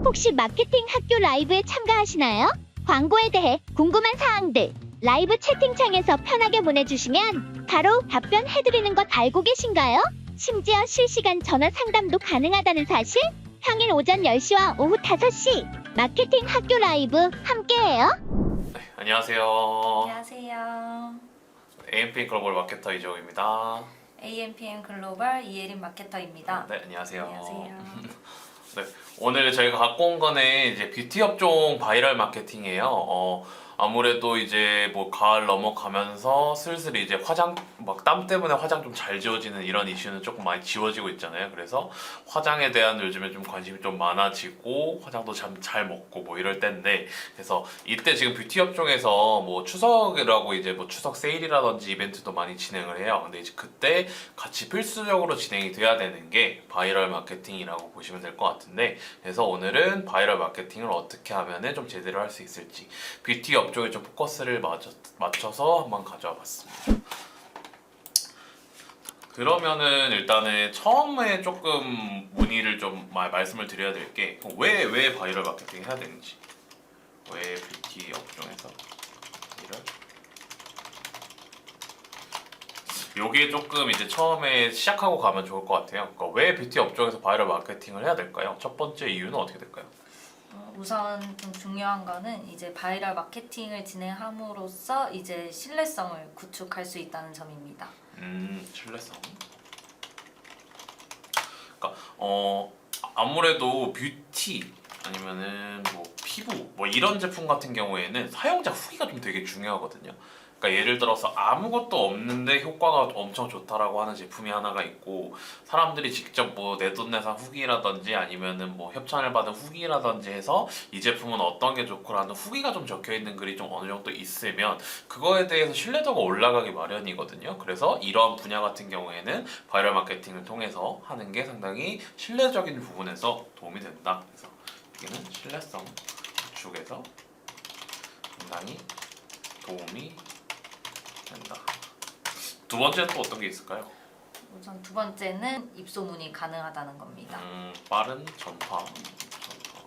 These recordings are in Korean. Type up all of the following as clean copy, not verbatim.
혹시 마케팅 학교 라이브에 참가하시나요? 광고에 대해 궁금한 사항들 라이브 채팅창에서 편하게 보내주시면 바로 답변해드리는 것 알고 계신가요? 심지어 실시간 전화 상담도 가능하다는 사실? 평일 오전 10시와 오후 5시 마케팅 학교 라이브 함께해요. 네, 안녕하세요. 안녕하세요. AMP 글로벌 마케터 이재호입니다. AMPM 글로벌 이예린 마케터입니다. 네, 안녕하세요. 안녕하세요. 네, 오늘 저희가 갖고 온 거는 이제 뷰티 업종 바이럴 마케팅이에요. 아무래도 이제 뭐 가을 넘어가면서 슬슬 이제 화장 막 땀 때문에 화장 좀 잘 지워지는 이런 이슈는 조금 많이 지워지고 있잖아요. 그래서 화장에 대한 요즘에 좀 관심이 좀 많아지고 화장도 참 잘 먹고 뭐 이럴 때인데, 그래서 이때 지금 뷰티 업종에서 뭐 추석이라고 이제 뭐 추석 세일이라든지 이벤트도 많이 진행을 해요. 근데 이제 그때 같이 필수적으로 진행이 돼야 되는 게 바이럴 마케팅이라고 보시면 될 것 같은데, 그래서 오늘은 바이럴 마케팅을 어떻게 하면은 좀 제대로 할 수 있을지 뷰티 업종에 좀 포커스를 맞춰서 한번 가져와 봤습니다. 그러면은 일단은 처음에 조금 문의를 좀 말씀을 드려야 될 게 왜 바이럴 마케팅 해야 되는지, 왜 뷰티 업종에서 바이럴, 요게 조금 이제 처음에 시작하고 가면 좋을 것 같아요. 그러니까 왜 뷰티 업종에서 바이럴 마케팅을 해야 될까요? 첫 번째 이유는 어떻게 될까요? 우선 좀 중요한 거는 이제 바이럴 마케팅을 진행함으로써 이제 신뢰성을 구축할 수 있다는 점입니다. 신뢰성. 그러니까 아무래도 뷰티 아니면은 뭐 피부 뭐 이런 제품 같은 경우에는 사용자 후기가 좀 되게 중요하거든요. 그러니까 예를 들어서 아무것도 없는데 효과가 엄청 좋다라고 하는 제품이 하나가 있고, 사람들이 직접 뭐 내돈내산 후기라든지 아니면은 뭐 협찬을 받은 후기라든지 해서 이 제품은 어떤 게 좋고라는 후기가 좀 적혀 있는 글이 좀 어느 정도 있으면 그거에 대해서 신뢰도가 올라가기 마련이거든요. 그래서 이러한 분야 같은 경우에는 바이럴 마케팅을 통해서 하는 게 상당히 신뢰적인 부분에서 도움이 된다. 그래서 여기는 신뢰성 구축에서 상당히 도움이 된다. 두 번째는 또 어떤 게 있을까요? 우선 두 번째는 입소문이 가능하다는 겁니다. 빠른 전파,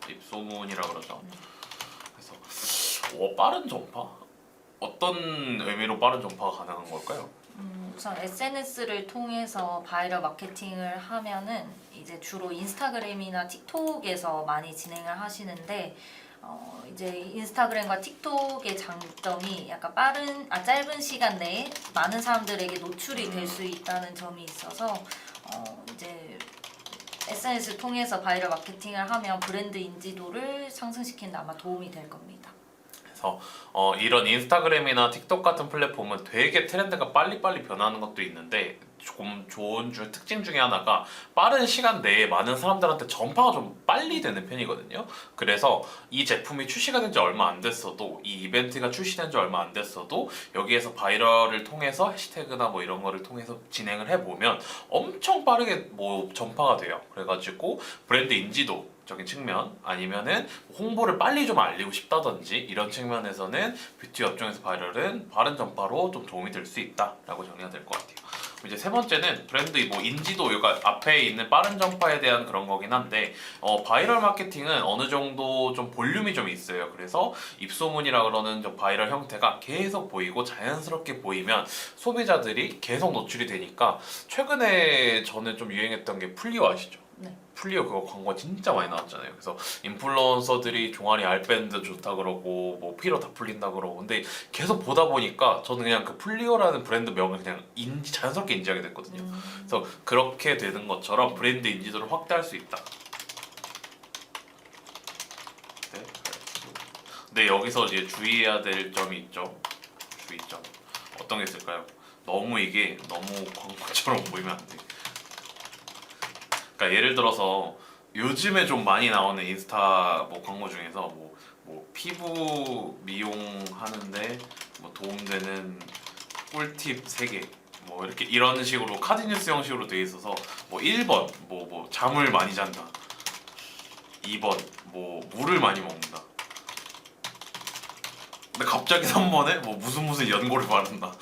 입소문이라 그러죠. 그래서 빠른 전파? 어떤 의미로 빠른 전파가 가능한 걸까요? 우선 SNS를 통해서 바이럴 마케팅을 하면은 이제 주로 인스타그램이나 틱톡에서 많이 진행을 하시는데, 이제 인스타그램과 틱톡의 장점이 약간 짧은 시간 내에 많은 사람들에게 노출이 될 수 있다는 점이 있어서 이제 SNS를 통해서 바이럴 마케팅을 하면 브랜드 인지도를 상승시키는 데 아마 도움이 될 겁니다. 그래서 이런 인스타그램이나 틱톡 같은 플랫폼은 되게 트렌드가 빨리빨리 변하는 것도 있는데, 조금 좋은 특징 중에 하나가 빠른 시간 내에 많은 사람들한테 전파가 좀 빨리 되는 편이거든요. 그래서 이 제품이 출시가 된 지 얼마 안 됐어도, 이 이벤트가 출시된 지 얼마 안 됐어도 여기에서 바이럴을 통해서 해시태그나 뭐 이런 거를 통해서 진행을 해보면 엄청 빠르게 뭐 전파가 돼요. 그래가지고 브랜드 인지도 적인 측면 아니면은 홍보를 빨리 좀 알리고 싶다든지 이런 측면에서는 뷰티 업종에서 바이럴은 빠른 전파로 좀 도움이 될 수 있다라고 정리가 될 것 같아요. 이제 세 번째는 브랜드 뭐 인지도, 여기가 앞에 있는 빠른 전파에 대한 그런 거긴 한데, 바이럴 마케팅은 어느 정도 좀 볼륨이 좀 있어요. 그래서 입소문이라 그러는 좀 바이럴 형태가 계속 보이고 자연스럽게 보이면 소비자들이 계속 노출이 되니까, 최근에 저는 좀 유행했던 게 풀리오 아시죠? 네. 풀리오 그거 광고가 진짜 많이 나왔잖아요. 그래서 인플루언서들이 종아리 알밴드 좋다 그러고 뭐 피로 다 풀린다 그러고, 근데 계속 보다 보니까 저는 그냥 그 풀리오라는 브랜드 명을 그냥 자연스럽게 인지하게 됐거든요. 그래서 그렇게 되는 것처럼 브랜드 인지도를 확대할 수 있다. 네. 근데 여기서 이제 주의해야 될 점이 있죠. 주의점. 어떤 게 있을까요? 이게 너무 광고처럼 보이면 안 돼. 그러니까 예를 들어서 요즘에 좀 많이 나오는 인스타 뭐 광고 중에서 뭐 피부 미용하는데 뭐 도움되는 꿀팁 3개 뭐 이렇게 이런 식으로 카드뉴스 형식으로 돼 있어서, 뭐 1번 뭐 잠을 많이 잔다, 2번 뭐 물을 많이 먹는다, 근데 갑자기 3번에 뭐 무슨 연고를 바른다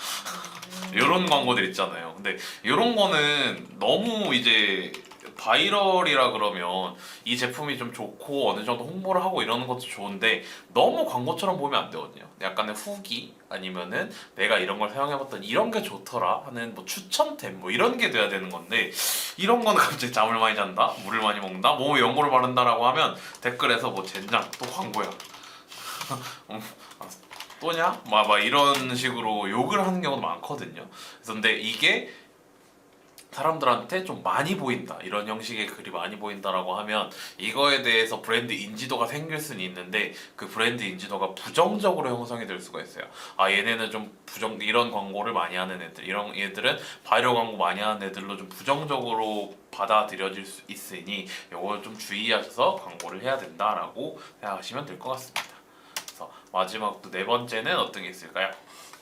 이런 광고들 있잖아요. 근데 이런 거는 너무 이제 바이럴이라 그러면 이 제품이 좀 좋고 어느 정도 홍보를 하고 이러는 것도 좋은데 너무 광고처럼 보면 안 되거든요. 약간의 후기 아니면은 내가 이런 걸 사용해봤더니 이런 게 좋더라 하는 뭐 추천템 뭐 이런 게 돼야 되는 건데 이런 거는 갑자기 잠을 많이 잔다, 물을 많이 먹는다, 몸에 연고를 바른다라고 하면 댓글에서 뭐 젠장 또 광고야. 아, 또냐? 막 이런 식으로 욕을 하는 경우도 많거든요. 그래서 근데 이게 사람들한테 좀 많이 보인다 이런 형식의 글이 많이 보인다라고 하면 이거에 대해서 브랜드 인지도가 생길 수는 있는데 그 브랜드 인지도가 부정적으로 형성이 될 수가 있어요. 아 얘네는 좀 이런 광고를 많이 하는 애들, 이런 얘들은 바이럴 광고 많이 하는 애들로 좀 부정적으로 받아들여질 수 있으니 이걸 좀 주의하셔서 광고를 해야 된다라고 생각하시면 될 것 같습니다. 그래서 마지막 또 네 번째는 어떤 게 있을까요?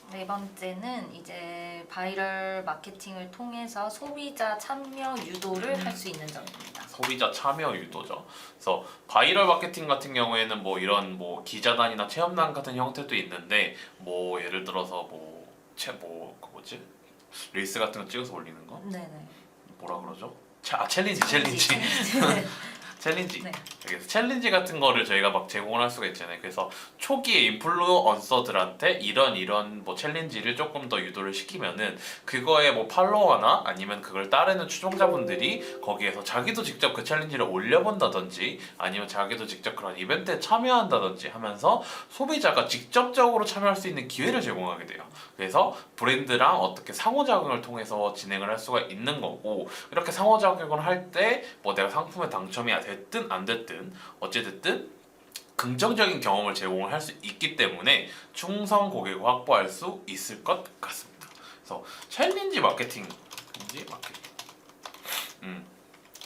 네 번째는 이제 바이럴 마케팅을 통해서 소비자 참여 유도를 할 수 있는 점입니다. 소비자 참여 유도죠. 그래서 바이럴 마케팅 같은 경우에는 뭐 이런 뭐 기자단이나 체험단 같은 형태도 있는데 뭐 예를 들어서 그 뭐지 릴스 같은 거 찍어서 올리는 거 네네. 뭐라 그러죠? 챌린지. 챌린지. 네. 그래서 챌린지 같은 거를 저희가 막 제공을 할 수가 있잖아요. 그래서 초기에 인플루언서들한테 이런 뭐 챌린지를 조금 더 유도를 시키면은 그거에 뭐 팔로워나 아니면 그걸 따르는 추종자분들이 거기에서 자기도 직접 그 챌린지를 올려본다든지 아니면 자기도 직접 그런 이벤트에 참여한다든지 하면서 소비자가 직접적으로 참여할 수 있는 기회를 제공하게 돼요. 그래서 브랜드랑 어떻게 상호작용을 통해서 진행을 할 수가 있는 거고, 이렇게 상호작용을 할 때 뭐 내가 상품에 당첨이 됐든 안 됐든 어찌됐든 긍정적인 경험을 제공을 할 수 있기 때문에 충성 고객을 확보할 수 있을 것 같습니다. 그래서 챌린지 마케팅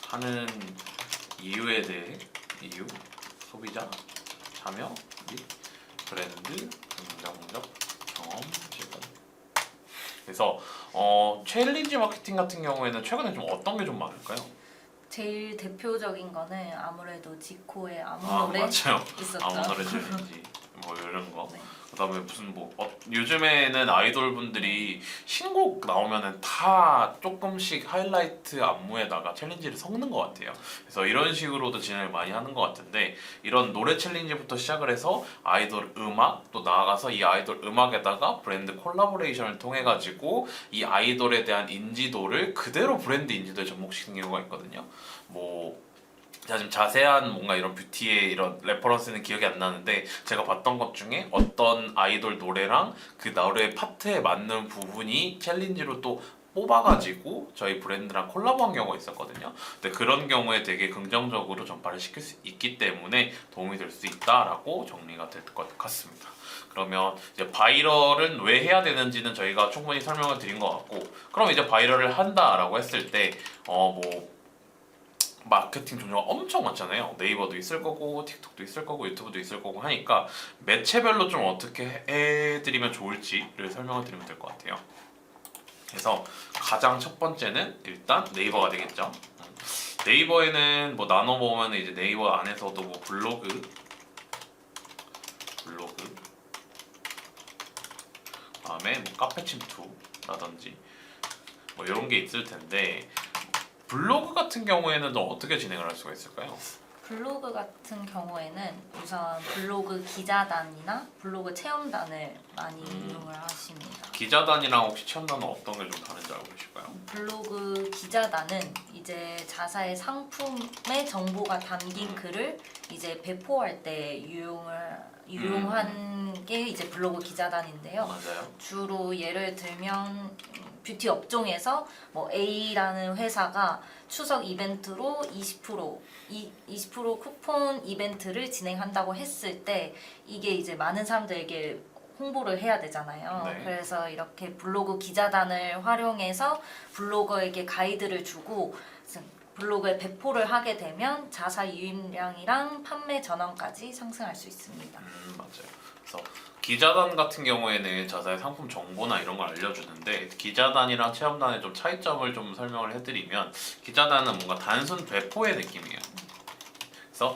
하는 이유에 대해 소비자 참여 및 브랜드 긍정적 경험 제공. 그래서 챌린지 마케팅 같은 경우에는 최근에 좀 어떤 게 좀 많을까요? 제일 대표적인 거는 아무래도 지코의 아무 노래 맞아요. 있었죠. 아무 노래 챌린지 뭐 이런 거. 네. 그다음에 무슨 요즘에는 아이돌 분들이 신곡 나오면은 다 조금씩 하이라이트 안무에다가 챌린지를 섞는 것 같아요. 그래서 이런 식으로도 진행을 많이 하는 것 같은데, 이런 노래 챌린지부터 시작을 해서 아이돌 음악, 또 나아가서 이 아이돌 음악에다가 브랜드 콜라보레이션을 통해 가지고 이 아이돌에 대한 인지도를 그대로 브랜드 인지도에 접목시키는 경우가 있거든요. 제가 지금 자세한 뭔가 이런 뷰티의 이런 레퍼런스는 기억이 안 나는데, 제가 봤던 것 중에 어떤 아이돌 노래랑 그 노래 파트에 맞는 부분이 챌린지로 또 뽑아가지고 저희 브랜드랑 콜라보한 경우가 있었거든요. 근데 그런 경우에 되게 긍정적으로 전파를 시킬 수 있기 때문에 도움이 될 수 있다라고 정리가 될 것 같습니다. 그러면 이제 바이럴은 왜 해야 되는지는 저희가 충분히 설명을 드린 것 같고, 그럼 이제 바이럴을 한다라고 했을 때 마케팅 종류가 엄청 많잖아요. 네이버도 있을 거고 틱톡도 있을 거고 유튜브도 있을 거고 하니까 매체별로 좀 어떻게 해드리면 좋을지를 설명을 드리면 될 것 같아요. 그래서 가장 첫 번째는 일단 네이버가 되겠죠. 네이버에는 뭐 나눠보면 이제 네이버 안에서도 뭐 블로그 그다음에 뭐 카페 침투라든지 뭐 이런 게 있을 텐데, 블로그 같은 경우에는 좀 어떻게 진행을 할 수가 있을까요? 블로그 같은 경우에는 우선 블로그 기자단이나 블로그 체험단을 많이 이용을 하십니다. 기자단이랑 혹시 체험단은 어떤 게 좀 다른지 알고 계실까요? 블로그 기자단은 이제 자사의 상품의 정보가 담긴 글을 이제 배포할 때 유용한 게 이제 블로그 기자단인데요. 맞아요. 주로 예를 들면 뷰티 업종에서 뭐 A라는 회사가 추석 이벤트로 20% 쿠폰 이벤트를 진행한다고 했을 때 이게 이제 많은 사람들에게 홍보를 해야 되잖아요. 네. 그래서 이렇게 블로그 기자단을 활용해서 블로거에게 가이드를 주고 블로그에 배포를 하게 되면 자사 유입량이랑 판매 전환까지 상승할 수 있습니다. 맞아요. 그래서 기자단 같은 경우에는 자사의 상품 정보나 이런 걸 알려주는데, 기자단이랑 체험단의 좀 차이점을 좀 설명을 해드리면, 기자단은 뭔가 단순 배포의 느낌이에요. 그래서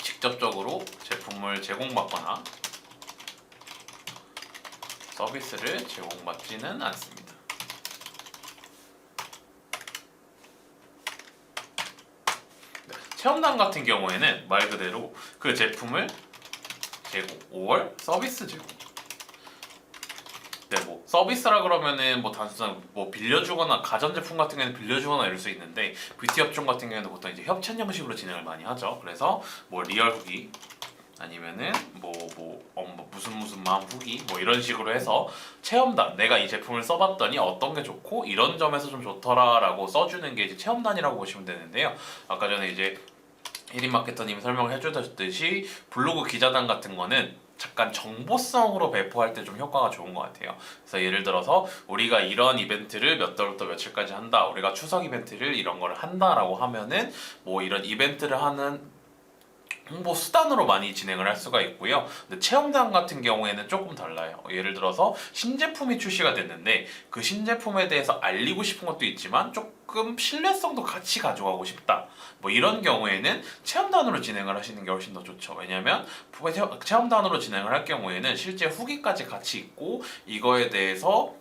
직접적으로 제품을 제공받거나 서비스를 제공받지는 않습니다. 체험단 같은 경우에는 말 그대로 그 제품을 제공, 5월 서비스 제공. 네, 뭐 서비스라 그러면은 뭐 단순한 뭐 빌려주거나 가전제품 같은 경우에는 빌려주거나 이럴 수 있는데 뷰티 업종 같은 경우에는 보통 이제 협찬 형식으로 진행을 많이 하죠. 그래서 뭐 리얼 후기 아니면은 뭐 무슨 마음 후기 뭐 이런 식으로 해서 체험단, 내가 이 제품을 써봤더니 어떤 게 좋고 이런 점에서 좀 좋더라라고 써주는 게 이제 체험단이라고 보시면 되는데요. 아까 전에 이제 1인 마케터님이 설명을 해주셨듯이 블로그 기자단 같은 거는 잠깐 정보성으로 배포할 때 좀 효과가 좋은 것 같아요. 그래서 예를 들어서 우리가 이런 이벤트를 몇 월부터 며칠까지 한다, 우리가 추석 이벤트를 이런 걸 한다라고 하면은 뭐 이런 이벤트를 하는 홍보 수단으로 많이 진행을 할 수가 있고요. 근데 체험단 같은 경우에는 조금 달라요. 예를 들어서 신제품이 출시가 됐는데 그 신제품에 대해서 알리고 싶은 것도 있지만 조금 신뢰성도 같이 가져가고 싶다. 뭐 이런 경우에는 체험단으로 진행을 하시는 게 훨씬 더 좋죠. 왜냐하면 체험단으로 진행을 할 경우에는 실제 후기까지 같이 있고 이거에 대해서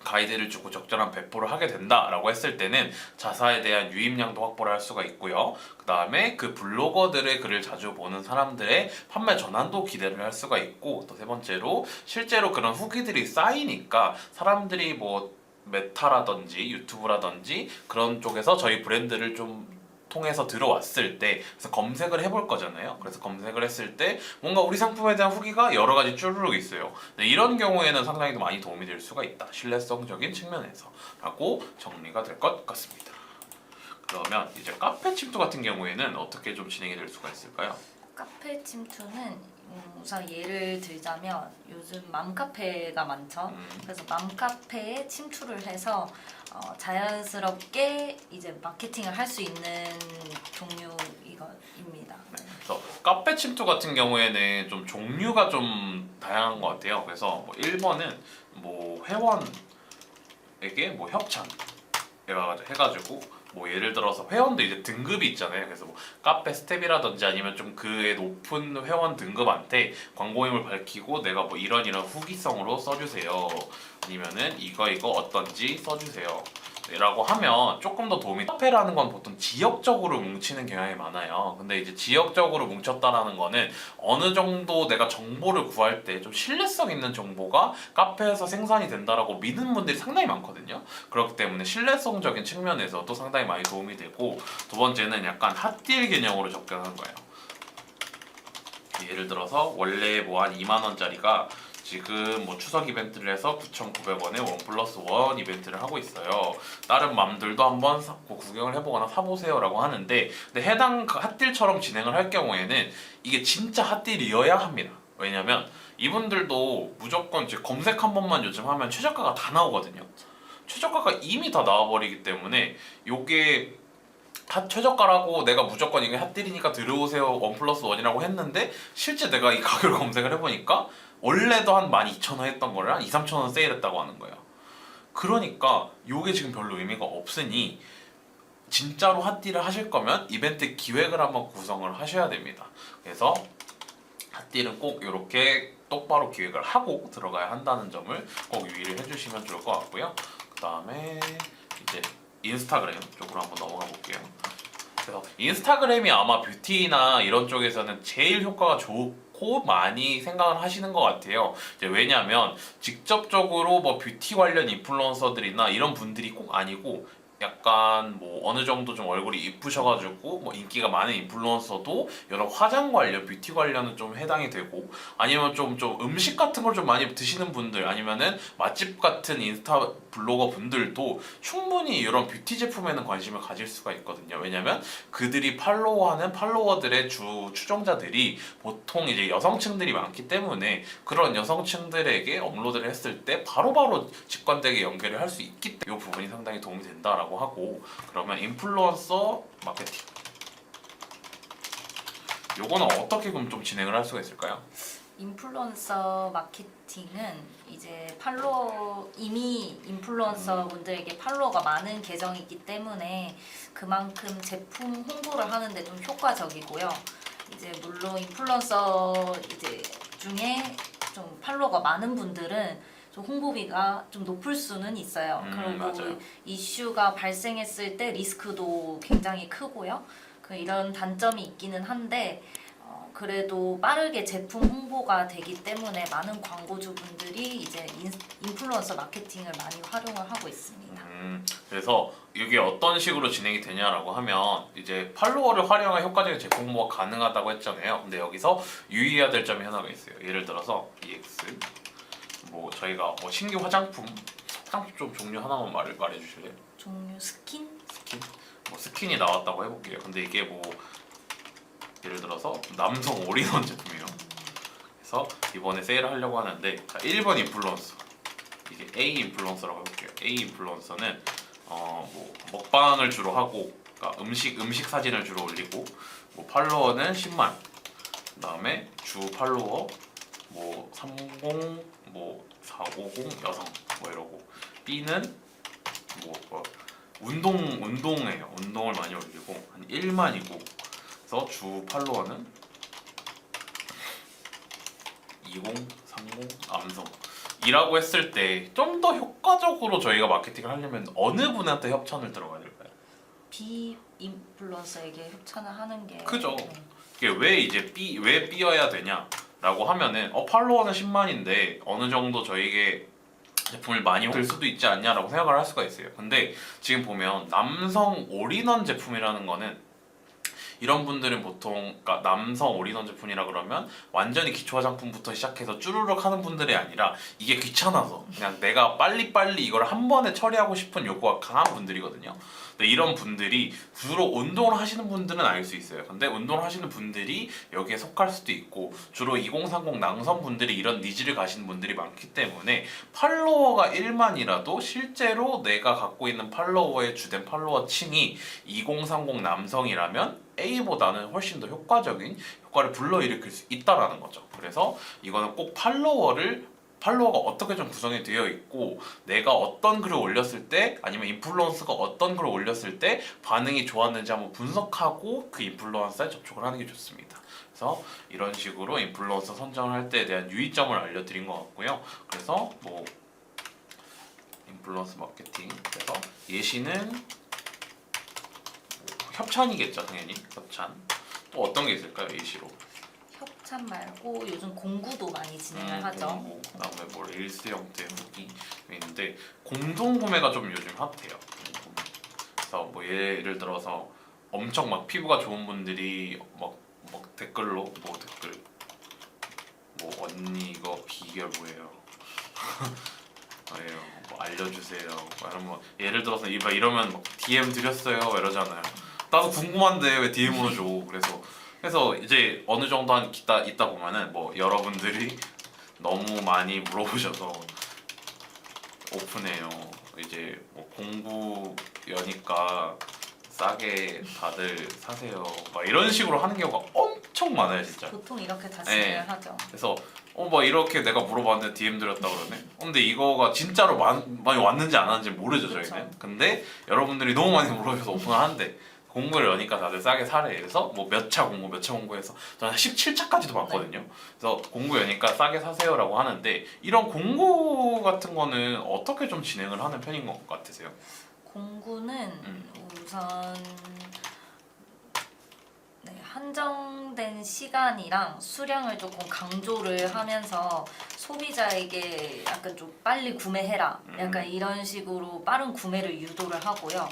가이드를 주고 적절한 배포를 하게 된다라고 했을 때는 자사에 대한 유입량도 확보를 할 수가 있고요. 그 다음에 그 블로거들의 글을 자주 보는 사람들의 판매 전환도 기대를 할 수가 있고, 또 세 번째로 실제로 그런 후기들이 쌓이니까 사람들이 뭐 메타라든지 유튜브라든지 그런 쪽에서 저희 브랜드를 좀 통해서 들어왔을 때 그래서 검색을 해볼 거잖아요. 그래서 검색을 했을 때 뭔가 우리 상품에 대한 후기가 여러 가지 쭈루룩 있어요. 네, 이런 경우에는 상당히 많이 도움이 될 수가 있다. 신뢰성적인 측면에서 라고 정리가 될 것 같습니다. 그러면 이제 카페 침투 같은 경우에는 어떻게 좀 진행이 될 수가 있을까요? 카페 침투는 우선 예를 들자면 요즘 맘카페가 많죠. 그래서 맘카페에 침투를 해서 자연스럽게 이제 마케팅을 할 수 있는 종류입니다. 네, 그래서 카페 침투 같은 경우에는 좀 종류가 좀 다양한 것 같아요. 그래서 뭐 1번은 뭐 회원에게 뭐 협찬 해가지고 뭐 예를 들어서 회원도 이제 등급이 있잖아요. 그래서 뭐 카페 스텝이라든지 아니면 좀 그의 높은 회원 등급한테 광고임을 밝히고 내가 뭐 이런 후기성으로 써주세요. 아니면은 이거 어떤지 써주세요. 라고 하면 조금 더 도움이. 카페라는 건 보통 지역적으로 뭉치는 경향이 많아요. 근데 이제 지역적으로 뭉쳤다라는 거는 어느 정도 내가 정보를 구할 때 좀 신뢰성 있는 정보가 카페에서 생산이 된다라고 믿는 분들이 상당히 많거든요. 그렇기 때문에 신뢰성적인 측면에서도 상당히 많이 도움이 되고, 두 번째는 약간 핫딜 개념으로 접근하는 거예요. 예를 들어서 원래 뭐 한 2만 원짜리가 지금 뭐 추석 이벤트를 해서 9,900원에 1+1 이벤트를 하고 있어요. 다른 맘들도 한번 구경을 해보거나 사보세요라고 하는데, 근데 해당 핫딜처럼 진행을 할 경우에는 이게 진짜 핫딜이어야 합니다. 왜냐면 이분들도 무조건 이제 검색 한 번만 요즘 하면 최저가가 다 나오거든요. 최저가가 이미 다 나와버리기 때문에 요게 최저가라고 내가 무조건 이게 핫딜이니까 들어오세요 1+1이라고 했는데 실제 내가 이 가격을 검색을 해보니까 원래도 한 12,000원 했던 거를 한 2,000~3,000원 세일했다고 하는 거예요. 그러니까 요게 지금 별로 의미가 없으니 진짜로 핫딜을 하실 거면 이벤트 기획을 한번 구성을 하셔야 됩니다. 그래서 핫딜은 꼭 이렇게 똑바로 기획을 하고 들어가야 한다는 점을 꼭 유의를 해주시면 좋을 것 같고요. 그 다음에 이제 인스타그램 쪽으로 한번 넘어가 볼게요. 그래서 인스타그램이 아마 뷰티나 이런 쪽에서는 제일 효과가 좋고 많이 생각을 하시는 것 같아요. 이제 왜냐하면 직접적으로 뭐 뷰티 관련 인플루언서들이나 이런 분들이 꼭 아니고 약간 뭐 어느 정도 좀 얼굴이 이쁘셔가지고 뭐 인기가 많은 인플루언서도 여러 화장 관련, 뷰티 관련은 좀 해당이 되고, 아니면 좀 음식 같은 걸 좀 많이 드시는 분들, 아니면은 맛집 같은 인스타 블로거 분들도 충분히 이런 뷰티 제품에는 관심을 가질 수가 있거든요. 왜냐면 그들이 팔로워하는 팔로워들의 추종자들이 보통 이제 여성층들이 많기 때문에 그런 여성층들에게 업로드를 했을 때 바로바로 직관되게 연결을 할 수 있기 때문에 이 부분이 상당히 도움이 된다라고 하고, 그러면 인플루언서 마케팅 요거는 어떻게 그럼 좀 진행을 할 수가 있을까요? 인플루언서 마케팅은 이제 이미 인플루언서 분들에게 팔로워가 많은 계정이기 때문에 그만큼 제품 홍보를 하는데 좀 효과적이고요. 이제 물론 인플루언서 이제 중에 좀 팔로워가 많은 분들은 좀 홍보비가 좀 높을 수는 있어요. 그리고 맞아요. 이슈가 발생했을 때 리스크도 굉장히 크고요. 이런 단점이 있기는 한데 그래도 빠르게 제품 홍보가 되기 때문에 많은 광고주분들이 이제 인플루언서 마케팅을 많이 활용을 하고 있습니다. 그래서 이게 어떤 식으로 진행이 되냐라고 하면 이제 팔로워를 활용한 효과적인 제품 홍보가 가능하다고 했잖아요. 근데 여기서 유의해야 될 점이 하나가 있어요. 예를 들어서 EX 뭐 저희가 뭐 신규 화장품 좀 종류 하나만 말해 주실래요? 종류 스킨? 스킨? 뭐 스킨이 나왔다고 해볼게요. 근데 이게 뭐 예를 들어서 남성 올인원 제품이에요. 그래서 이번에 세일을 하려고 하는데 자 1번 인플루언서 이게 A 인플루언서라고 해볼게요. A 인플루언서는 뭐 먹방을 주로 하고 그러니까 음식 사진을 주로 올리고 뭐 팔로워는 10만 그다음에 주 팔로워 뭐 30, 뭐 450 여성 뭐 이러고 B는 뭐 운동해요. 운동을 많이 올리고 한 1만이고 그래서 주 팔로워는 20, 30 남성 이라고 했을 때 좀 더 효과적으로 저희가 마케팅을 하려면 어느 분한테 협찬을 들어가야 될까요? B 인플루언서에게 협찬을 하는 게 그죠. 이게 왜 B여야 되냐라고 하면은 팔로워는 10만인데 어느 정도 저에게 제품을 많이 들 수도 있지 않냐라고 생각을 할 수가 있어요. 근데 지금 보면 남성 올인원 제품이라는 거는 이런 분들은 보통 그러니까 남성 올인원 제품이라 그러면 완전히 기초 화장품부터 시작해서 쭈루룩 하는 분들이 아니라 이게 귀찮아서 그냥 내가 빨리빨리 이걸 한 번에 처리하고 싶은 욕구가 강한 분들이거든요. 근데 이런 분들이 주로 운동을 하시는 분들은 알 수 있어요. 근데 운동을 하시는 분들이 여기에 속할 수도 있고 주로 2030 남성분들이 이런 니즈를 가시는 분들이 많기 때문에 팔로워가 1만이라도 실제로 내가 갖고 있는 팔로워의 주된 팔로워 층이 2030 남성이라면 A보다는 훨씬 더 효과적인 효과를 불러일으킬 수 있다라는 거죠. 그래서 이거는 꼭 팔로워가 어떻게 좀 구성이 되어 있고 내가 어떤 글을 올렸을 때 아니면 인플루언서가 어떤 글을 올렸을 때 반응이 좋았는지 한번 분석하고 그 인플루언서에 접촉을 하는 게 좋습니다. 그래서 이런 식으로 인플루언서 선정을 할 때에 대한 유의점을 알려드린 것 같고요. 그래서 뭐 인플루언서 마케팅 그래서 예시는 협찬이겠죠, 당연히. 협찬. 또 어떤 게 있을까요, 예시로? 협찬 말고 요즘 공구도 많이 진행을 하죠. 공구, 그다음에 뭐 릴스 형태의 후기 있는데 공동 구매가 좀 요즘 핫해요. 그래서 뭐 예를 들어서 엄청 막 피부가 좋은 분들이 막 댓글로 뭐 댓글 뭐 언니 이거 비결 뭐예요? 뭐예요? 뭐 알려주세요. 이러면 예를 들어서 이러면 막 DM 드렸어요 이러잖아요. 나도 궁금한데 왜 DM으로 줘? 그래서 이제 어느 정도 한 있다 보면은 뭐 여러분들이 너무 많이 물어보셔서 오픈해요. 이제 뭐 공부 여니까 싸게 다들 사세요. 막 이런 식으로 하는 경우가 엄청 많아요, 진짜. 보통 이렇게 다 진행을 하죠. 그래서 뭐 이렇게 내가 물어봤는데 DM 드렸다 그러네. 근데 이거가 진짜로 많이 왔는지 안 왔는지 모르죠, 그쵸. 저희는. 근데 여러분들이 너무 많이 물어보셔서 오픈을 하는데 공구를 여니까 다들 싸게 사래. 그래서 뭐 몇 차 공구해서 저는 17차까지도 봤거든요. 그래서 공구 여니까 싸게 사세요라고 하는데 이런 공구 같은 거는 어떻게 좀 진행을 하는 편인 것 같으세요? 공구는 우선 한정된 시간이랑 수량을 조금 강조를 하면서 소비자에게 약간 좀 빨리 구매해라 약간 이런 식으로 빠른 구매를 유도를 하고요.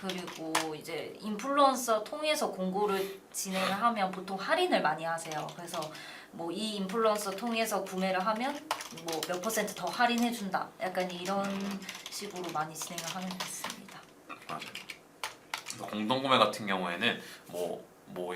그리고 이제 인플루언서 통해서 공고를 진행을 하면 보통 할인을 많이 하세요. 그래서 뭐 이 인플루언서 통해서 구매를 하면 뭐 몇 % 더 할인해 준다. 약간 이런 식으로 많이 진행을 하는 것 같습니다. 맞아요. 그래서 공동구매 같은 경우에는 뭐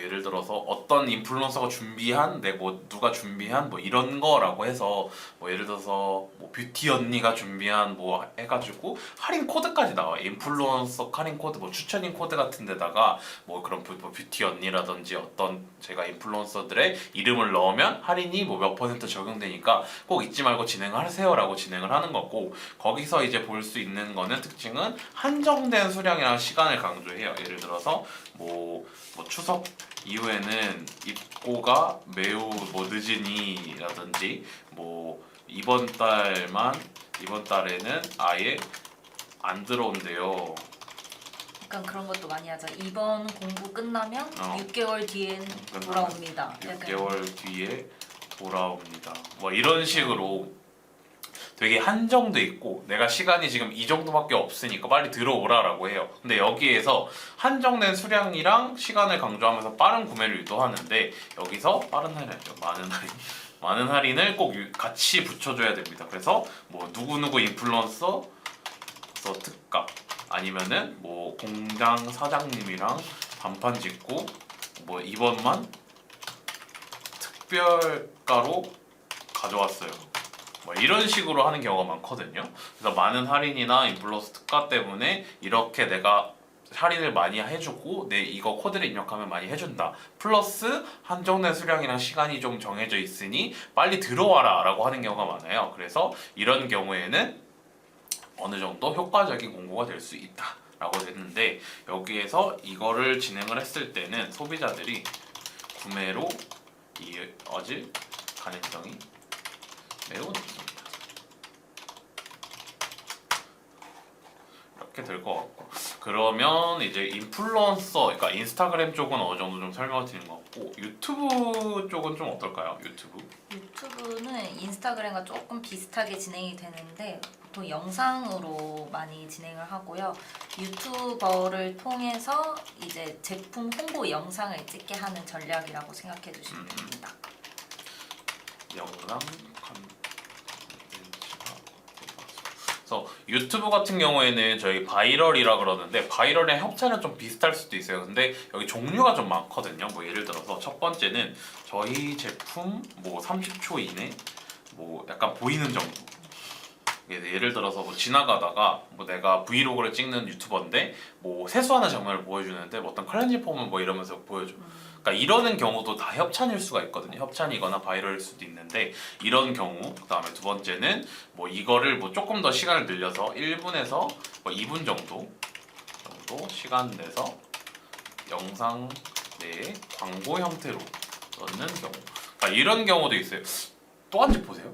예를 들어서 어떤 인플루언서가 준비한 누가 준비한 뭐 이런 거라고 해서 뭐 예를 들어서 뭐 뷰티 언니가 준비한 뭐 해가지고 할인 코드까지 나와요. 인플루언서 할인 코드 뭐 추천인 코드 같은 데다가 뭐 그런 뷰티 언니라든지 어떤 제가 인플루언서들의 이름을 넣으면 할인이 뭐 몇 % 적용되니까 꼭 잊지 말고 진행하세요라고 진행을 하는 거고 거기서 이제 볼 수 있는 거는 특징은 한정된 수량이랑 시간을 강조해요. 예를 들어서 뭐 추석 이후에는 입고가 매우 뭐 늦으니라든지 뭐 이번 달에는 아예 안 들어온대요. 약간 그런 것도 많이 하죠. 이번 공부 끝나면 어. 6개월 뒤엔 돌아옵니다. 약간 6개월 뒤에 돌아옵니다. 뭐 이런 식으로 되게 한정돼 있고 내가 시간이 지금 이 정도밖에 없으니까 빨리 들어오라라고 해요. 근데 여기에서 한정된 수량이랑 시간을 강조하면서 빠른 구매를 유도하는데 여기서 빠른 할인 아니죠. 많은 할인. 많은 할인을 꼭 같이 붙여줘야 됩니다. 그래서 뭐 누구누구 인플루언서 특가 아니면은 뭐 공장 사장님이랑 단판 짓고 뭐 이번만 특별가로 가져왔어요. 뭐 이런 식으로 하는 경우가 많거든요. 그래서 많은 할인이나 인플루언서 특가 때문에 이렇게 내가 할인을 많이 해주고 내 이거 코드를 입력하면 많이 해준다. 플러스 한정된 수량이랑 시간이 좀 정해져 있으니 빨리 들어와라 라고 하는 경우가 많아요. 그래서 이런 경우에는 어느 정도 효과적인 공고가 될 수 있다 라고 됐는데 여기에서 이거를 진행을 했을 때는 소비자들이 구매로 이어질 가능성이 매우 높습니다. 이렇게 될 것 같고 그러면 이제 인플루언서 그러니까 인스타그램 쪽은 어느 정도 좀 설명을 드린 것 같고 유튜브 쪽은 좀 어떨까요? 유튜브는 인스타그램과 조금 비슷하게 진행이 되는데 보통 영상으로 많이 진행을 하고요. 유튜버를 통해서 이제 제품 홍보 영상을 찍게 하는 전략이라고 생각해 주시면 됩니다. 영상 그래서 유튜브 같은 경우에는 저희 바이럴이라 그러는데 바이럴이랑 협찬은 좀 비슷할 수도 있어요. 근데 여기 종류가 좀 많거든요. 뭐 예를 들어서 첫 번째는 저희 제품 뭐 30초 이내 뭐 약간 보이는 정도. 예를 들어서 뭐 지나가다가 뭐 내가 브이로그를 찍는 유튜버인데 뭐 세수하는 장면을 보여주는데 뭐 어떤 클렌징 폼을 뭐 이러면서 보여줘. 그러니까 이러는 경우도 다 협찬일 수가 있거든요. 협찬이거나 바이럴일 수도 있는데 이런 경우 그다음에 두 번째는 뭐 이거를 뭐 조금 더 시간을 늘려서 1분에서 뭐 2분 정도 시간 내서 영상 내에 광고 형태로 넣는 경우. 그러니까 이런 경우도 있어요. 또 한 집 보세요.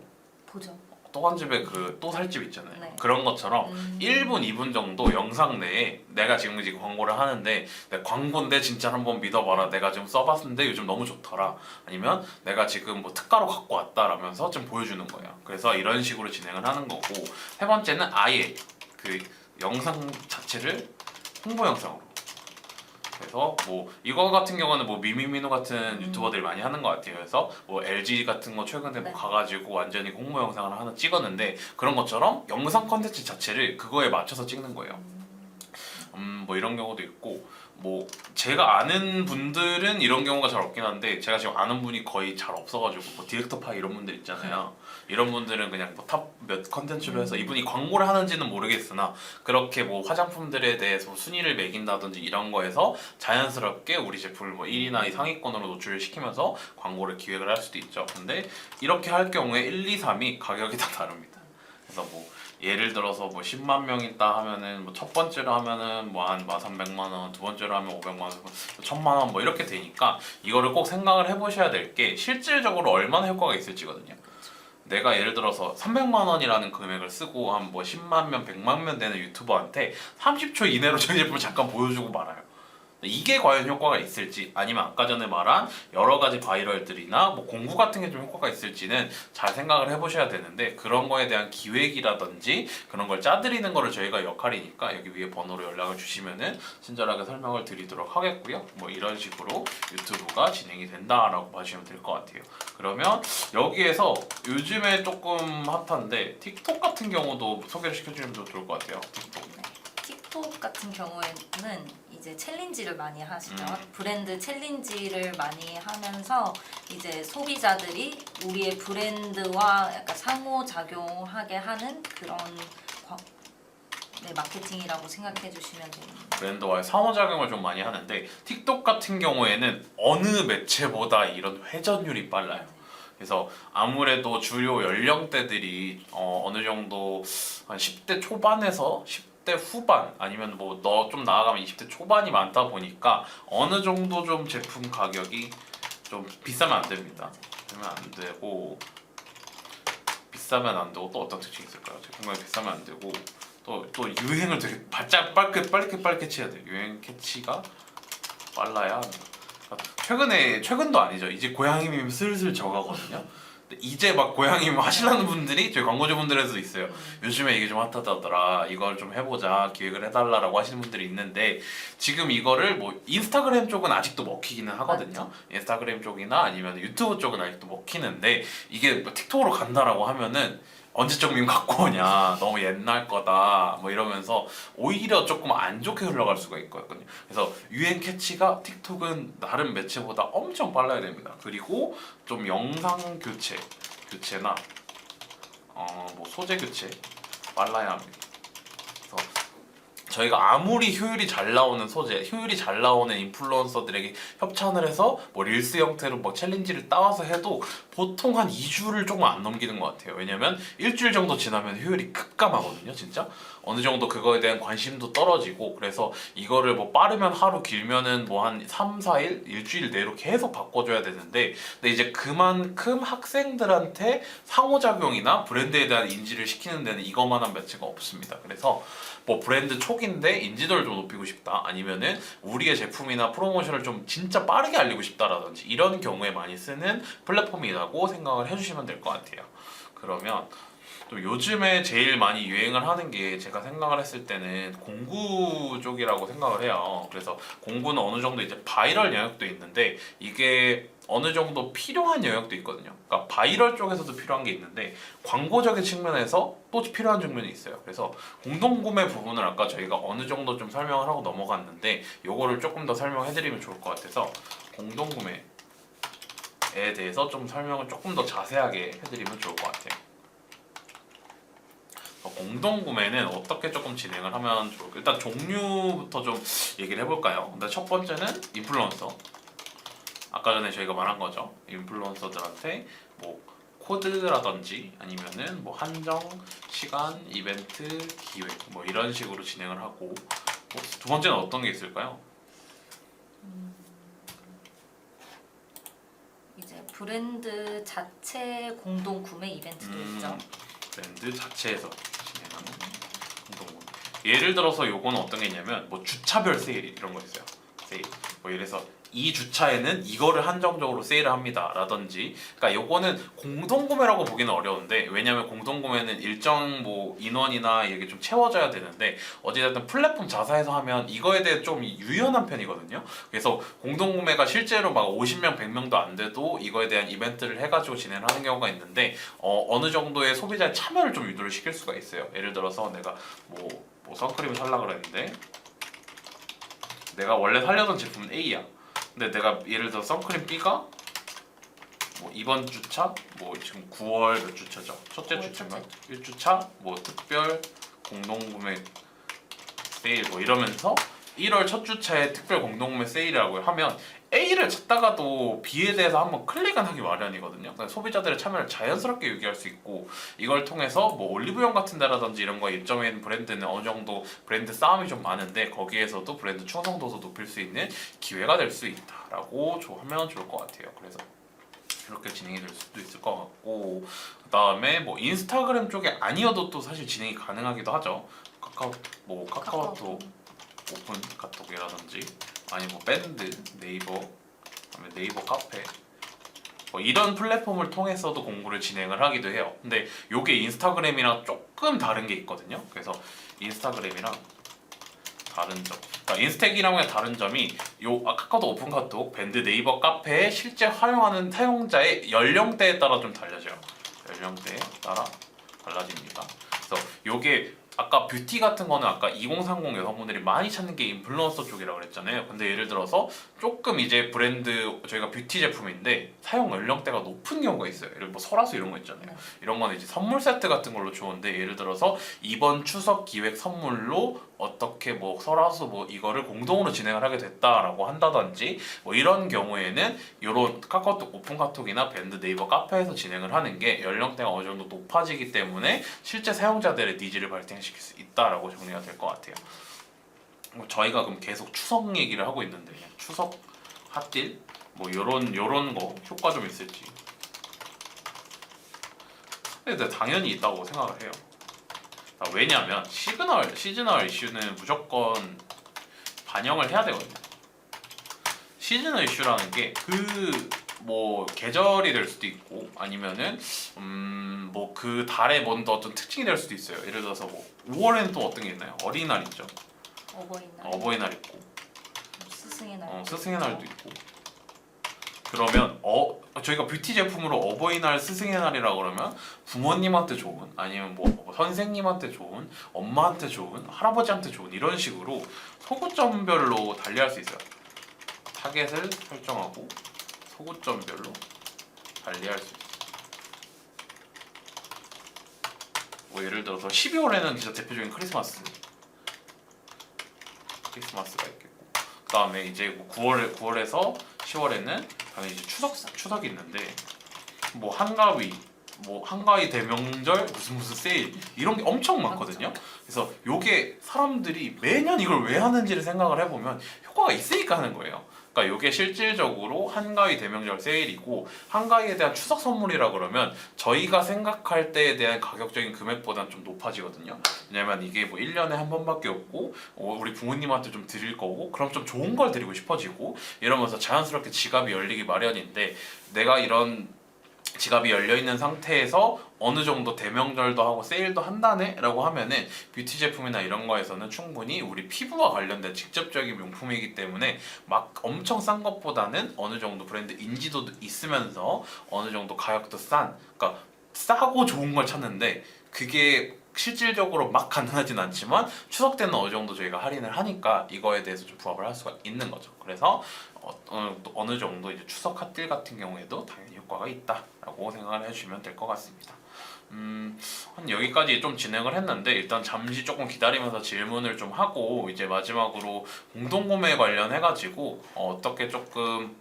보죠. 또 한 집에 그 또 살 집 있잖아요. 네. 그런 것처럼 1분, 2분 정도 영상 내에 내가 지금 광고를 하는데 내 광고인데 진짜 한번 믿어봐라. 내가 지금 써봤는데 요즘 너무 좋더라. 아니면 내가 지금 뭐 특가로 갖고 왔다라면서 좀 보여주는 거예요. 그래서 이런 식으로 진행을 하는 거고 세 번째는 아예 그 영상 자체를 홍보 영상으로 그래서 뭐 이거 같은 경우는 뭐 미미미노 같은 유튜버들이 많이 하는 것 같아요. 그래서 뭐 LG 같은 거 최근에 뭐 네. 가가지고 완전히 홍보 영상을 하나 찍었는데 그런 것처럼 영상 컨텐츠 자체를 그거에 맞춰서 찍는 거예요. 뭐 이런 경우도 있고 뭐 제가 아는 분들은 이런 경우가 잘 없긴 한데 제가 지금 아는 분이 거의 잘 없어가지고 뭐 디렉터 파이 이런 분들 있잖아요. 이런 분들은 그냥 뭐 탑 몇 컨텐츠로 해서 이분이 광고를 하는지는 모르겠으나 그렇게 뭐 화장품들에 대해서 순위를 매긴다든지 이런 거에서 자연스럽게 우리 제품을 뭐 1위나 상위권으로 노출을 시키면서 광고를 기획을 할 수도 있죠. 근데 이렇게 할 경우에 1, 2, 3이 가격이 다 다릅니다. 그래서 뭐 예를 들어서 뭐 10만 명 있다 하면은 뭐 첫 번째로 하면은 뭐 한 300만 원, 두 번째로 하면 500만 원, 1000만 원 뭐 이렇게 되니까 이거를 꼭 생각을 해보셔야 될 게 실질적으로 얼마나 효과가 있을지거든요. 내가 예를 들어서 300만 원이라는 금액을 쓰고 한 뭐 10만 명, 100만 명 되는 유튜버한테 30초 이내로 저희 제품을 잠깐 보여주고 말아요. 이게 과연 효과가 있을지 아니면 아까 전에 말한 여러 가지 바이럴들이나 뭐 공구 같은 게 좀 효과가 있을지는 잘 생각을 해보셔야 되는데 그런 거에 대한 기획이라든지 그런 걸 짜드리는 거를 저희가 역할이니까 여기 위에 번호로 연락을 주시면은 친절하게 설명을 드리도록 하겠고요. 뭐 이런 식으로 유튜브가 진행이 된다라고 봐주시면 될 것 같아요. 그러면 여기에서 요즘에 조금 핫한데 틱톡 같은 경우도 소개를 시켜주면 좋을 것 같아요. 틱톡 같은 경우에는 이제 챌린지를 많이 하시죠. 브랜드 챌린지를 많이 하면서 이제 소비자들이 우리의 브랜드와 약간 상호작용하게 하는 그런 마케팅이라고 생각해 주시면 됩니다. 브랜드와의 상호작용을 좀 많이 하는데 틱톡 같은 경우에는 어느 매체보다 이런 회전율이 빨라요. 그래서 아무래도 주요 연령대들이 어느 정도 한 10대 초반에서 10대 후반 아니면 뭐 너 좀 나아가면 20대 초반이 많다 보니까 어느 정도 좀 제품 가격이 좀 비싸면 안 됩니다. 비싸면 안 되고 또 어떤 특징이 있을까요? 제품 가격이 비싸면 안 되고 또 유행을 되게 빨리 캐치해야 돼. 유행 캐치가 빨라야 합니다. 최근도 아니죠. 이제 고양이밈 슬슬 적어가거든요. 근데 이제 막 고양이밈 하시려는 분들이 저희 광고주분들에도 있어요. 요즘에 이게 좀 핫하다더라. 이걸 좀 해보자. 기획을 해달라고 하시는 분들이 있는데 지금 이거를 뭐 인스타그램 쪽은 아직도 먹히기는 하거든요. 인스타그램 쪽이나 아니면 유튜브 쪽은 아직도 먹히는데 이게 뭐 틱톡으로 간다라고 하면은 언제적 밈 갖고 오냐, 너무 옛날 거다 뭐 이러면서 오히려 조금 안 좋게 흘러갈 수가 있거든요. 그래서 유행 캐치가 틱톡은 다른 매체보다 엄청 빨라야 됩니다. 그리고 좀 영상 교체나 뭐 소재 교체 빨라야 합니다. 그래서 저희가 아무리 효율이 잘 나오는 소재, 효율이 잘 나오는 인플루언서들에게 협찬을 해서 뭐 릴스 형태로 뭐 챌린지를 따와서 해도 보통 한 2주를 조금 안 넘기는 것 같아요. 왜냐면 일주일 정도 지나면 효율이 급감하거든요, 진짜. 어느 정도 그거에 대한 관심도 떨어지고 그래서 이거를 뭐 빠르면 하루 길면은 뭐 한 3, 4일, 일주일 내로 계속 바꿔줘야 되는데 근데 이제 그만큼 학생들한테 상호작용이나 브랜드에 대한 인지를 시키는 데는 이것만한 매체가 없습니다. 그래서 뭐 브랜드 초기인데 인지도를 좀 높이고 싶다 아니면은 우리의 제품이나 프로모션을 좀 진짜 빠르게 알리고 싶다라든지 이런 경우에 많이 쓰는 플랫폼이라고 생각을 해주시면 될 것 같아요. 그러면 또 요즘에 제일 많이 유행을 하는 게 제가 생각을 했을 때는 공구 쪽이라고 생각을 해요. 그래서 공구는 어느 정도 이제 바이럴 영역도 있는데 이게 어느 정도 필요한 영역도 있거든요. 그러니까 바이럴 쪽에서도 필요한 게 있는데 광고적인 측면에서 또 필요한 측면이 있어요. 그래서 공동구매 부분을 아까 저희가 어느 정도 좀 설명을 하고 넘어갔는데 요거를 조금 더 설명해드리면 좋을 것 같아서 공동구매에 대해서 좀 설명을 조금 더 자세하게 해드리면 좋을 것 같아요. 공동구매는 어떻게 조금 진행을 하면 좋을까요? 일단 종류부터 좀 얘기를 해볼까요? 근데 첫 번째는 인플루언서. 아까 전에 저희가 말한 거죠. 인플루언서들한테 뭐 코드라든지 아니면은 뭐 한정, 시간, 이벤트, 기획 뭐 이런 식으로 진행을 하고 두 번째는 어떤 게 있을까요? 이제 브랜드 자체 공동 구매 이벤트도 있죠. 브랜드 자체에서 진행하는 공동구매. 예를 들어서 요거는 어떤 게 있냐면 뭐 주차별 세일 이런 거 있어요. 세일. 뭐 예를 들어서 이 주차에는 이거를 한정적으로 세일을 합니다 라든지 그러니까 요거는 공동구매라고 보기는 어려운데 왜냐면 공동구매는 일정 뭐 인원이나 이게 좀 채워져야 되는데 어찌됐든 플랫폼 자사에서 하면 이거에 대해 좀 유연한 편이거든요. 그래서 공동구매가 실제로 막 50명 100명도 안 돼도 이거에 대한 이벤트를 해가지고 진행을 하는 경우가 있는데 어느 정도의 소비자의 참여를 좀 유도를 시킬 수가 있어요. 예를 들어서 내가 뭐 선크림을 살려고 그랬는데 내가 원래 살려던 제품은 A야. 근데 내가 예를 들어 선크림 B가 뭐 이번 주차 뭐 지금 9월 몇 주차죠? 첫째 주차인가? 1주차 뭐 특별 공동구매 세일 뭐 이러면서 1월 첫 주차에 특별 공동구매 세일이라고 하면 A를 찾다가도 B에 대해서 한번 클릭은 하기 마련이거든요. 그러니까 소비자들의 참여를 자연스럽게 유기할 수 있고 이걸 통해서 뭐 올리브영 같은 데라든지 이런 거에 입점해 있는 브랜드는 어느 정도 브랜드 싸움이 좀 많은데 거기에서도 브랜드 충성도도 높일 수 있는 기회가 될 수 있다라고 하면 좋을 것 같아요. 그래서 이렇게 진행이 될 수도 있을 것 같고 그다음에 뭐 인스타그램 쪽에 아니어도 또 사실 진행이 가능하기도 하죠. 카카오톡 오픈 카톡이라든지 아니 뭐 밴드, 네이버, 그다음에 네이버 카페 뭐 이런 플랫폼을 통해서도 공부를 진행을 하기도 해요. 근데 요게 인스타그램이랑 조금 다른 게 있거든요. 그래서 인스타그램이랑 다른 점, 그러니까 인스타그램의 다른 점이 카카오톡 오픈 카톡, 밴드, 네이버 카페에 실제 활용하는 사용자의 연령대에 따라 좀 달라져요. 연령대에 따라 달라집니다. 그래서 요게 아까 뷰티 같은 거는 아까 2030 여성분들이 많이 찾는 게 인플루언서 쪽이라고 그랬잖아요. 근데 예를 들어서 조금 이제 브랜드 저희가 뷰티 제품인데 사용 연령대가 높은 경우가 있어요. 예를 뭐 설화수 이런 거 있잖아요. 이런 거는 이제 선물 세트 같은 걸로 좋은데 예를 들어서 이번 추석 기획 선물로 어떻게 뭐 설화수 뭐 이거를 공동으로 진행을 하게 됐다라고 한다든지 뭐 이런 경우에는 이런 카카오톡 오픈 카톡이나 밴드 네이버 카페에서 진행을 하는 게 연령대가 어느 정도 높아지기 때문에 실제 사용자들의 니즈를 발생시킬 수 있다라고 정리가 될 것 같아요. 저희가 그럼 계속 추석 얘기를 하고 있는데 추석 핫딜 뭐 요런 거 효과 좀 있을지. 근데 당연히 있다고 생각을 해요. 왜냐하면 시즈널 이슈는 무조건 반영을 해야 되거든요. 시즈널 이슈라는 게 뭐 계절이 될 수도 있고 아니면은 뭐 그 달에 뭔 어떤 특징이 될 수도 있어요. 예를 들어서 뭐 5월에는 또 어떤 게 있나요? 어린이날 있죠. 어버이날 있고 스승의 날. 스승의 날도 있고. 그러면 저희가 뷰티 제품으로 어버이날, 스승의 날이라 그러면 부모님한테 좋은 아니면 뭐 선생님한테 좋은, 엄마한테 좋은, 할아버지한테 좋은 이런 식으로 소구점별로 달리할 수 있어요. 타겟을 설정하고 소구점별로 달리할 수 있어요. 뭐 예를 들어서 12월에는 진짜 대표적인 크리스마스가 있겠고, 그 다음에 이제 뭐 9월에서 10월에는 당연히 이제 추석이 있는데 뭐 한가위 대명절 무슨 세일 이런 게 엄청 많거든요. 그래서 요게 사람들이 매년 이걸 왜 하는지를 생각을 해보면 효과가 있으니까 하는 거예요. 그러니까 요게 실질적으로 한가위 대명절 세일이고, 한가위에 대한 추석 선물이라 그러면 저희가 생각할 때에 대한 가격적인 금액보다는 좀 높아지거든요. 왜냐면 이게 뭐 1년에 한 번밖에 없고 우리 부모님한테 좀 드릴 거고, 그럼 좀 좋은 걸 드리고 싶어지고 이러면서 자연스럽게 지갑이 열리기 마련인데, 내가 이런 지갑이 열려있는 상태에서 어느 정도 대명절도 하고 세일도 한다네? 라고 하면은 뷰티 제품이나 이런 거에서는 충분히 우리 피부와 관련된 직접적인 명품이기 때문에 막 엄청 싼 것보다는 어느 정도 브랜드 인지도도 있으면서 어느 정도 가격도 그러니까 싸고 좋은 걸 찾는데, 그게 실질적으로 막 가능하진 않지만 추석 때는 어느 정도 저희가 할인을 하니까 이거에 대해서 좀 부합을 할 수가 있는 거죠. 그래서 어느 정도 이제 추석 핫딜 같은 경우에도 당연히 효과가 있다라고 생각을 해주시면 될 것 같습니다. 한 여기까지 좀 진행을 했는데, 일단 잠시 조금 기다리면서 질문을 좀 하고 이제 마지막으로 공동구매 관련해가지고 어떻게 조금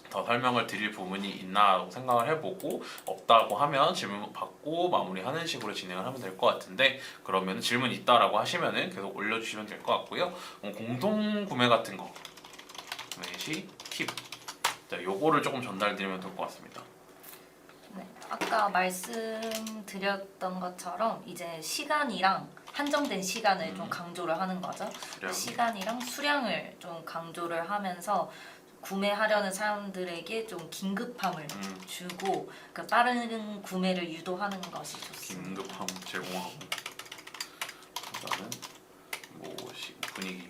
더 설명을 드릴 부분이 있나 생각을 해보고, 없다고 하면 질문 받고 마무리하는 식으로 진행을 하면 될 것 같은데, 그러면 질문 있다라고 하시면은 계속 올려주시면 될 것 같고요. 공동 구매 같은 거 구매 시 팁, 요거를 조금 전달드리면 될 것 같습니다. 네, 아까 말씀드렸던 것처럼 이제 시간이랑 한정된 시간을 좀 강조를 하는 거죠. 시간이랑 수량을 좀 강조를 하면서 구매하려는 사람들에게 좀 긴급함을 주고 그 빠른 구매를 유도하는 것이 좋습니다. 긴급함 제공하고, 그다음에 뭐 분위기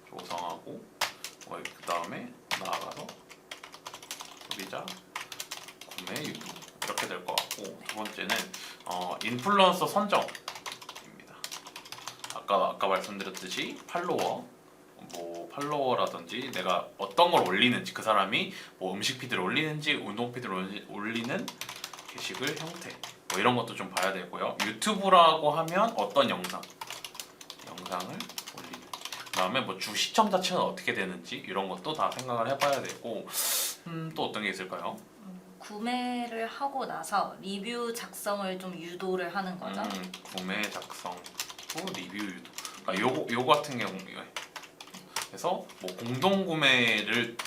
조성하고, 그다음에 나아가서 소비자 구매 유도, 이렇게 될 것 같고, 두 번째는 인플루언서 선정입니다. 아까 말씀드렸듯이 팔로워라든지 내가 어떤 걸 올리는지, 그 사람이 뭐 음식 피드를 올리는지 운동 피드를 올리는 게시글 형태, 뭐 이런 것도 좀 봐야 되고요. 유튜브라고 하면 어떤 영상을 올리는, 그다음에 뭐 주 시청자층은 어떻게 되는지 이런 것도 다 생각을 해봐야 되고, 또 어떤 게 있을까요? 구매를 하고 나서 리뷰 작성을 좀 유도를 하는 거죠. 구매 작성 또 리뷰 유도. 그러니까 요거 같은 경우에 그래서 뭐 공동 구매를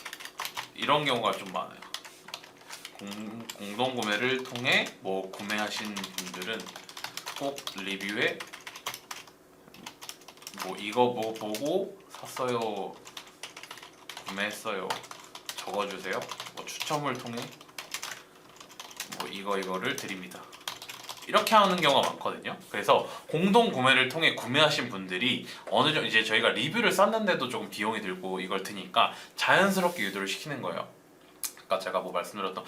이런 경우가 좀 많아요. 공동 구매를 통해 뭐 구매하신 분들은 꼭 리뷰에 뭐 이거 뭐 보고 샀어요, 구매했어요 적어주세요. 뭐 추첨을 통해 뭐 이거를 드립니다. 이렇게 하는 경우가 많거든요. 그래서 공동 구매를 통해 구매하신 분들이 어느 정도 이제 저희가 리뷰를 썼는데도 조금 비용이 들고 이걸 드니까 자연스럽게 유도를 시키는 거예요. 아까 제가 뭐 말씀드렸던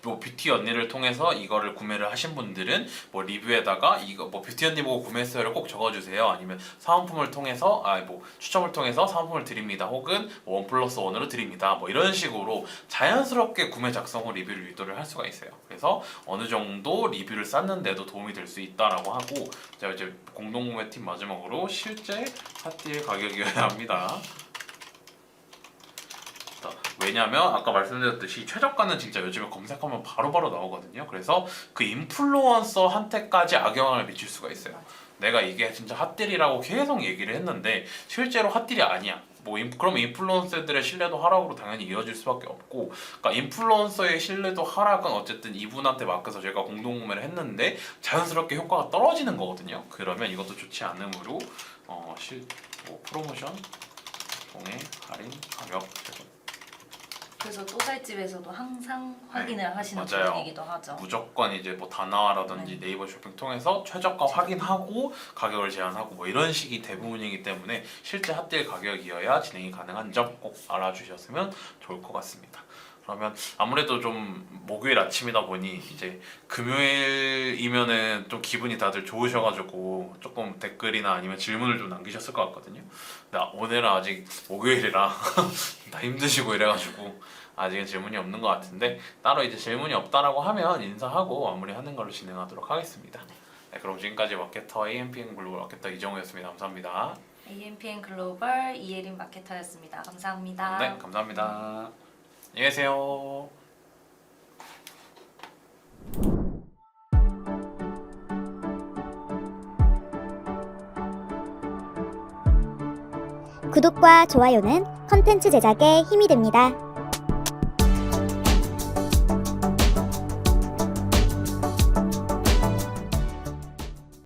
뷰티 언니를 통해서 이거를 구매를 하신 분들은 뭐 리뷰에다가 이거 뭐 뷰티 언니 보고 구매했어요를 꼭 적어주세요. 아니면 사은품을 통해서 뭐 추첨을 통해서 사은품을 드립니다. 혹은 1+1으로 드립니다. 뭐 이런 식으로 자연스럽게 구매 작성 후 리뷰를 유도를 할 수가 있어요. 그래서 어느 정도 리뷰를 쌓는데도 도움이 될 수 있다라고 하고, 제가 이제 공동구매 팁 마지막으로 실제 핫딜 가격이어야 합니다. 왜냐면 아까 말씀드렸듯이 최저가는 진짜 요즘에 검색하면 바로바로 나오거든요. 그래서 그 인플루언서한테까지 악영향을 미칠 수가 있어요. 내가 이게 진짜 핫딜이라고 계속 얘기를 했는데 실제로 핫딜이 아니야. 그럼 인플루언서들의 신뢰도 하락으로 당연히 이어질 수밖에 없고, 그러니까 인플루언서의 신뢰도 하락은 어쨌든 이분한테 맡겨서 제가 공동 구매를 했는데 자연스럽게 효과가 떨어지는 거거든요. 그러면 이것도 좋지 않으므로 프로모션 통해 할인 가격 제공. 그래서 또살집에서도 항상 확인을 하시는 맞아요. 분이기도 하죠. 무조건 이제 뭐 다나와라든지 네이버 쇼핑 통해서 최저가 확인하고 가격을 제한하고 뭐 이런 식이 대부분이기 때문에 실제 핫딜 가격이어야 진행이 가능한 점 꼭 알아주셨으면 좋을 것 같습니다. 그러면 아무래도 좀 목요일 아침이다 보니 이제 금요일이면은 좀 기분이 다들 좋으셔가지고 조금 댓글이나 아니면 질문을 좀 남기셨을 것 같거든요. 근데 오늘은 아직 목요일이라 다 힘드시고 이래가지고 아직은 질문이 없는 것 같은데, 따로 이제 질문이 없다라고 하면 인사하고 마무리하는 걸로 진행하도록 하겠습니다. 네, 그럼 지금까지 마케터 AMPN 글로벌 마케터 이정우였습니다. 감사합니다. AMPN 글로벌 이예린 마케터였습니다. 감사합니다. 네, 감사합니다. 안녕히 계세요. 구독과 좋아요는 컨텐츠 제작에 힘이 됩니다.